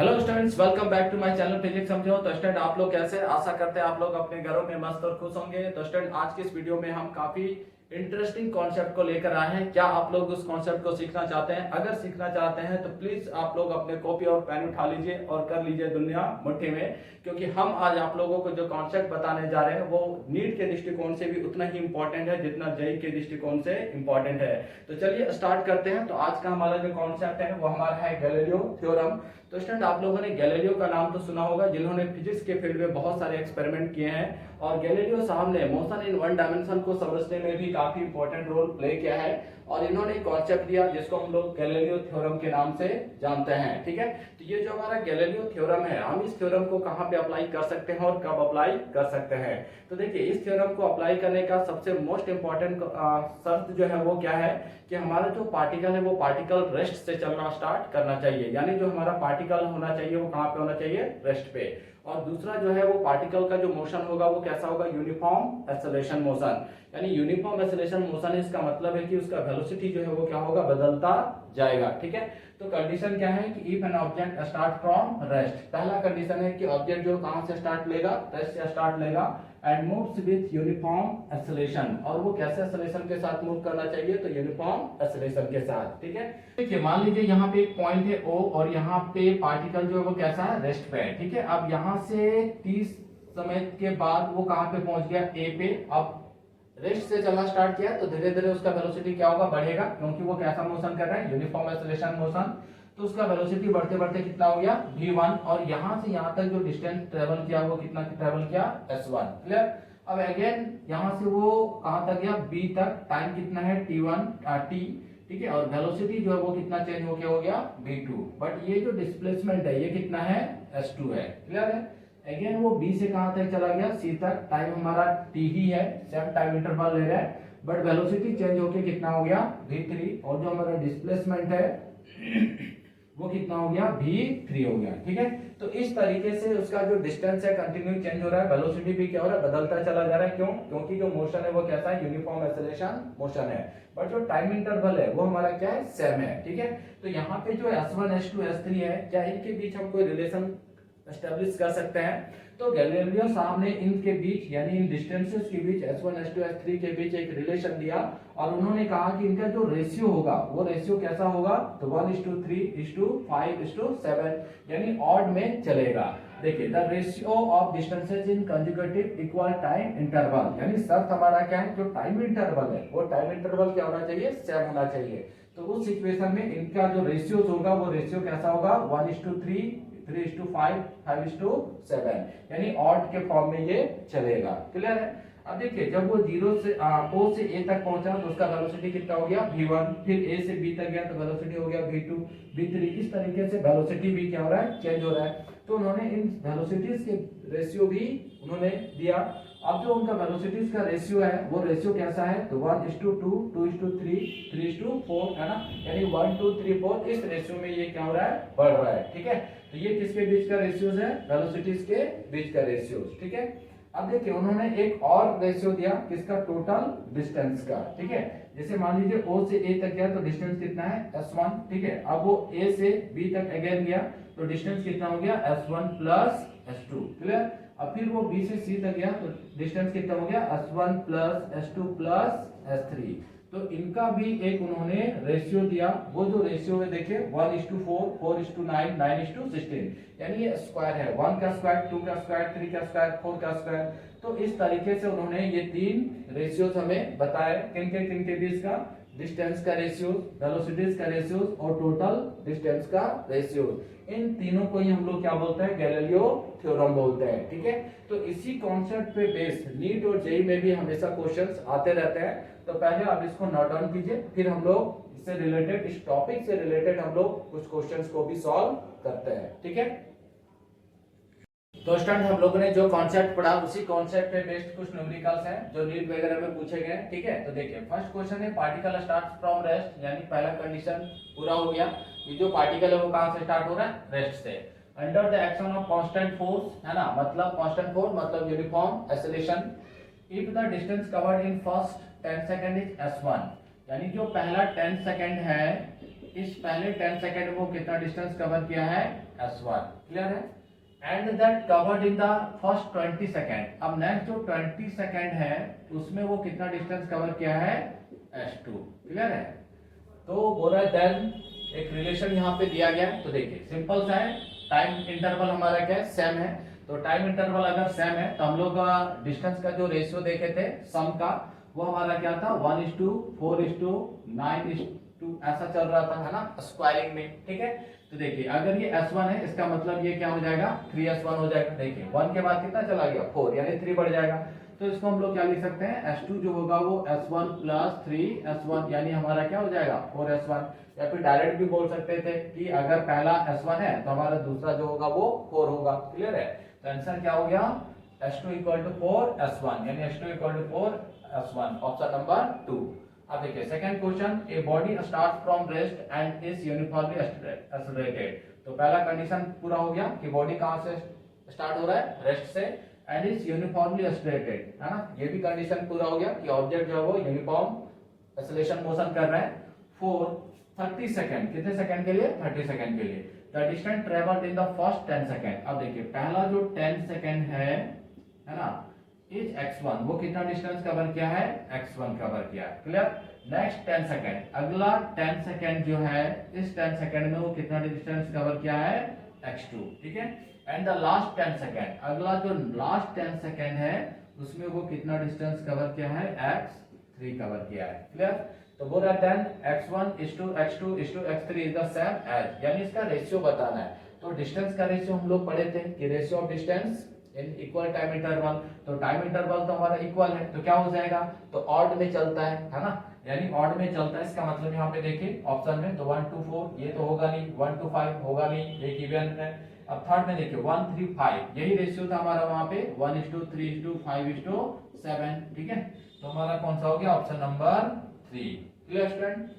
Hello students, welcome back to my channel physics समझो। तो student आप लोग कैसे, आशा करते हैं आप लोग अपने घरों में मस्त और खुश होंगे। तो स्टूडेंट आज की इस वीडियो में हम काफी इंटरेस्टिंग कॉन्सेप्ट को लेकर आए हैं। क्या आप लोग उस कॉन्सेप्ट को सीखना चाहते हैं? अगर सीखना चाहते हैं तो प्लीज आप लोग अपने कॉपी और पेन उठा लीजिए और कर लीजिए दुनिया मुट्ठी में, क्योंकि हम आज आप लोगों को जो कॉन्सेप्ट बताने जा रहे हैं वो नीट के दृष्टिकोण से भी उतना ही इंपॉर्टेंट है जितना जेई के दृष्टिकोण से इंपॉर्टेंट है। तो चलिए स्टार्ट करते हैं। तो आज का हमारा जो कॉन्सेप्ट है वो हमारा है गैलीलियो थ्योरम। तो स्टूडेंट आप लोगों ने गैलीलियो का नाम तो सुना होगा, जिन्होंने फिजिक्स के फील्ड में बहुत सारे एक्सपेरिमेंट किए हैं। और गैलीलियो साहब ने मोशन इन वन डायमेंशन को समझने में भी काफी इंपॉर्टेंट रोल प्ले किया है और इन्होंने एक कॉन्सेप्ट दिया जिसको हम लोग गैलीलियो थ्योरम के नाम से जानते हैं। ठीक है, तो ये जो हमारा गैलीलियो थ्योरम है, हम इस थ्योरम को कहाँ पे अप्लाई कर सकते हैं और कब अप्लाई कर सकते हैं? तो देखिए, इस थ्योरम को अप्लाई करने का सबसे मोस्ट इंपॉर्टेंट शर्त जो है वो क्या है कि हमारा जो पार्टिकल है वो पार्टिकल रेस्ट से चलना स्टार्ट करना चाहिए। यानी जो हमारा पार्टिकल होना चाहिए वो कहाँ पे होना चाहिए? रेस्ट पे। और दूसरा जो है वो पार्टिकल का जो मोशन होगा वो कैसा होगा? Uniform acceleration motion. यानी यूनिफॉर्म एक्सेलरेशन मोशन, इसका मतलब है कि उसका वेलोसिटी जो है वो क्या होगा? बदलता जाएगा। ठीक है, तो कंडीशन क्या है कि if an object start from rest, पहला कंडीशन है कि ऑब्जेक्ट जो कहां से स्टार्ट लेगा? रेस्ट से स्टार्ट लेगा and moves with uniform acceleration. और वो कैसे एक्सेलरेशन के साथ मूव करना चाहिए? तो यूनिफॉर्म एक्सेलरेशन के साथ। ठीक है, देखिए मान लीजिए यहाँ पे एक पॉइंट है O और यहाँ पे पार्टिकल जो है वो कैसा है? रेस्ट पे है। ठीक है, अब यहाँ से 30 समय के बाद वो कहां पे पहुंच गया? A पे। अब रेस्ट से चलना स्टार्ट किया तो धीरे धीरे उसका वेलोसिटी क्या होगा? बढ़ेगा, क्योंकि वो कैसा मोशन कर रहा है? Uniform acceleration motion. तो उसका वेलोसिटी बढ़ते बढ़ते कितना हो गया? v1। और यहां से यहां तक जो डिस्टेंस ट्रेवल किया वो कितना ट्रेवल किया? s1। क्लियर? अब अगेन यहां से वो कहां तक गया? b तक। टाइम कितना है? t1 t। ठीक है, और वेलोसिटी जो है वो कितना चेंज हो गया? v2। बट ये जो डिस्प्लेसमेंट है ये कितना है? s2 है। क्लियर है? अगेन वो B से कहां तक चला गया? C तक। टाइम हमारा t ही है, सेम टाइम इंटरवल ले रहा है, बट वेलोसिटी चेंज होके कितना हो गया? v3। और जो हमारा डिस्प्लेसमेंट है वो कितना हो गया? v3 हो गया। ठीक है, तो इस तरीके से उसका जो डिस्टेंस है कंटिन्यू चेंज हो रहा है, वेलोसिटी भी क्या हो रहा है? बदलता चला जा रहा है। क्यों? क्योंकि जो मोशन है वो कैसा है? यूनिफॉर्म एक्सेलरेशन मोशन है, बट जो टाइम इंटरवल है वो हमारा क्या है? सेम है। ठीक है, तो यहाँ पे जो s1 s2 s3 है, क्या इनके बीच हम कोई रिलेशन एस्टेब्लिश कर सकते हैं? तो गैलीलियो साहब ने इनके बीच यानी इन डिस्टेंसेस के बीच s1 s2 s3 के बीच एक रिलेशन दिया और उन्होंने कहा कि इनका जो रेशियो होगा वो रेशियो कैसा होगा? तो 1:3:5:7, यानी ऑड में चलेगा। देखिए, the ratio of distances in conjugative equal time interval, यानी शर्त हमारा क्या है? जो टाइम इंटरवल है वो टाइम इंटरवल क्या होना चाहिए? सेम होना चाहिए। तो उस सिचुएशन में इनका जो रेशियो होगा वो रेशियो कैसा होगा? 1:3, 3:5, 5:7, यानी ऑड के फॉर्म में ये चलेगा। क्लियर है? अब देखिए, जब वो जीरो से O से A तक पहुंचा तो उसका वेलोसिटी कितना हो गया? v1। फिर A से B तक गया तो वेलोसिटी हो गया v2, v3। इस तरीके से वेलोसिटी भी क्या हो रहा है? चेंज हो रहा है। तो उन्होंने इन वेलोसिटीज के रेशियो भी उन्होंने दिया। अब जो उनका वेलोसिटीज का रेशियो है वो रेशियो कैसा है? तो 1:2, 2:3, 3:4 है ना, यानी 1 2 3 4 इस रेशियो में ये क्या हो रहा है? बढ़ रहा है। ठीक है, तो ये किसके बीच का रेशियोज है? वेलोसिटीज के बीच का रेशियोज। ठीक है, अब देखिए उन्होंने एक और रेशियो दिया किसका? टोटल डिस्टेंस का। ठीक है, जैसे मान लीजिए O से A तक गया तो डिस्टेंस कितना है? s1। ठीक है, अब वो A से B तक अगेन गया तो डिस्टेंस कितना हो गया? s1 plus s2। क्लियर? अब फिर वो B से C तक गया तो डिस्टेंस कितना हो गया? s1 plus s2 plus s3। तो इनका भी एक उन्होंने रेशियो दिया। वो जो रेशियो है देखिए 1:4, 4:9, 9:16, यानी ये स्क्वायर है। 1 का स्क्वायर, 2 का स्क्वायर, 3 का स्क्वायर, 4 का स्क्वायर। तो इस तरीके से उन्होंने ये तीन रेशियोज हमें बताए किन के बीच का? डिस्टेंस का रेशियो, वेलोसिटीज का रेशियो और टोटल डिस्टेंस का रेशियो। इन तीनों को ही हम लोग क्या बोलते हैं? गैलीलियो थ्योरम बोलते हैं। ठीक है, तो इसी कॉन्सेप्ट पे बेस्ड नीट और जेईई में भी हमेशा क्वेश्चंस आते रहते हैं। तो पहले आप इसको नोट डाउन कीजिए, फिर हम लोग इससे रिलेटेड, इस टॉपिक से रिलेटेड हम लोग कुछ क्वेश्चंस को भी सॉल्व करते हैं। ठीक है, तो स्टूडेंट हम लोगों ने जो कॉन्सेप्ट पढ़ा उसी कॉन्सेप्ट पे बेस्ड कुछ न्यूमेरिकल्स हैं जो नीट वगैरह में पूछे गए। ठीक है, तो देखिए फर्स्ट क्वेश्चन है पार्टिकल स्टार्ट्स फ्रॉम रेस्ट, यानी पहला कंडीशन पूरा हो गया। ये जो पार्टिकल है वो कहां से स्टार्ट हो रहा है? रेस्ट से। Under the action of constant force, है ना, मतलब कांस्टेंट फोर्स मतलब uniform acceleration. If the distance covered in first 10 second is s1, यानी जो पहला 10 सेकंड है, इस पहले 10 सेकंड में वो कितना डिस्टेंस कवर किया है? S1, क्लियर है। And that covered in the first 20 second. अब नेक्स्ट जो 20 सेकेंड है उसमें वो कितना डिस्टेंस कवर किया है, S2, क्लियर है। तो बोल रहा है देन एक रिलेशन यहाँ पे दिया गया है, तो देखिए सिंपल सा है, टाइम इंटरवल हमारा क्या है, सेम है। तो टाइम इंटरवल अगर सेम है तो हम लोग डिस्टेंस का जो रेशियो देखे थे सम का, वो हमारा क्या था 1:4:9 ऐसा चल रहा था, है ना, स्क्वायरिंग में, ठीक है। तो देखिए अगर ये S1 है, इसका मतलब ये क्या हो जाएगा, 3S1 हो जाएगा। देखिए 1 के बाद कितना चला गया, 4, यानी 3 बढ़ जाएगा। तो इसको हम लोग क्या लिख सकते हैं, S2 जो होगा वो S1 + 3S1, यानी हमारा क्या हो जाएगा 4S1। या फिर डायरेक्ट भी बोल सकते थे कि अगर पहला S1 है तो हमारा दूसरा जो होगा वो 4 होगा, क्लियर है। तो आंसर क्या हो गया, S2 = 4S1, यानी S2 = 4S1, ऑप्शन नंबर 2। अब देखिए second question, a body start from rest and is uniformly accelerated. तो पहला कंडीशन पूरा हो गया कि बॉडी कहां से स्टार्ट हो रहा है, रेस्ट से, एंड इज यूनिफॉर्मली एक्सेलरेटेड, है ना। ये भी कंडीशन पूरा हो गया कि ऑब्जेक्ट जो है वो यूनिफॉर्म एक्सेलरेशन मोशन कर रहा है फॉर 30 सेकंड। कितने सेकंड के लिए, 30 सेकंड के लिए। The distance travelled in the first 10 second. अब देखिए पहला जो 10 सेकंड है ना, इज x1, वो कितना डिस्टेंस कवर किया है, x1 कवर किया है, क्लियर। नेक्स्ट 10 सेकंड, अगला 10 सेकंड जो है, इस 10 सेकंड में वो कितना डिस्टेंस कवर किया है, x2, ठीक है। एंड द लास्ट 10 सेकंड, अगला जो लास्ट 10 सेकंड है उसमें वो कितना डिस्टेंस कवर किया है, x3 कवर किया है, क्लियर। तो बोल रहा है x1 x2 x3 is the same as, यानी इसका रेशियो बताना है। तो डिस्टेंस का रेशियो हम लोग पढ़े थे कि ratio of distance in equal time interval. तो टाइम इंटरवल तो हमारा इक्वल है, तो क्या हो जाएगा, तो ऑड में चलता है ना, यानी ऑड में चलता है। इसका मतलब यहाँ पे देखिए ऑप्शन में, तो 1 to 4 ये तो होगा नहीं, 1 to 5 होगा नहीं, ये गिवन है। अब थर्ड में देखिए 1 3 5, यही रेशियो था हमारा वहां पे 1:3:5:7, ठीक है। तो हमारा कौन सा हो गया, ऑप्शन नंबर 3, क्लियर स्टूडेंट।